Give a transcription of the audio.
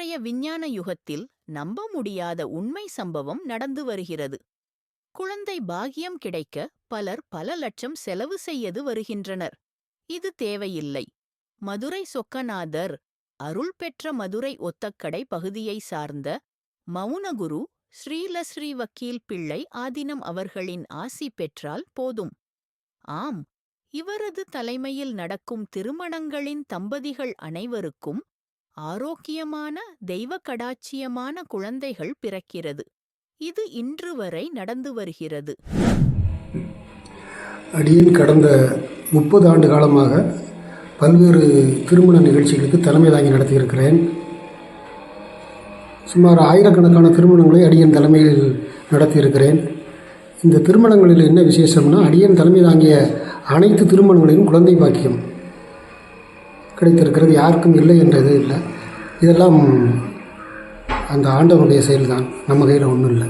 இன்றைய விஞ்ஞான யுகத்தில் நம்ப முடியாத உண்மை சம்பவம் நடந்து வருகிறது. குழந்தை பாக்கியம் கிடைக்க பலர் பல லட்சம் செலவு செய்து வருகின்றனர். இது தேவையில்லை. மதுரை சொக்கநாதர் அருள் பெற்ற மதுரை ஒத்தக்கடை பகுதியை சார்ந்த மௌனகுரு ஸ்ரீலஸ்ரீ வக்கீல் பிள்ளை ஆதினம் அவர்களின் ஆசி பெற்றால் போதும். ஆம், இவரது தலைமையில் நடக்கும் திருமணங்களின் தம்பதிகள் அனைவருக்கும் ஆரோக்கியமான தெய்வ கடாட்சியமான குழந்தைகள் பிறக்கிறது. இது இன்று வரை நடந்து வருகிறது. அடியேன் கடந்த 30 ஆண்டு காலமாக பல்வேறு திருமண நிகழ்ச்சிகளுக்கு தலைமை தாங்கி நடத்தியிருக்கிறேன். சுமார் ஆயிரக்கணக்கான திருமணங்களை அடியேன் தலைமையில் நடத்தியிருக்கிறேன். இந்த திருமணங்களில் என்ன விசேஷம்னா, அடியேன் தலைமை தாங்கிய அனைத்து திருமணங்களிலும் குழந்தை பாக்கியம் கிடைத்திருக்கிறது. யாருக்கும் இல்லை என்றது இல்லை. இதெல்லாம் அந்த ஆண்டவனுடைய செயல்தான், நம்ம கையில் ஒன்றும் இல்லை.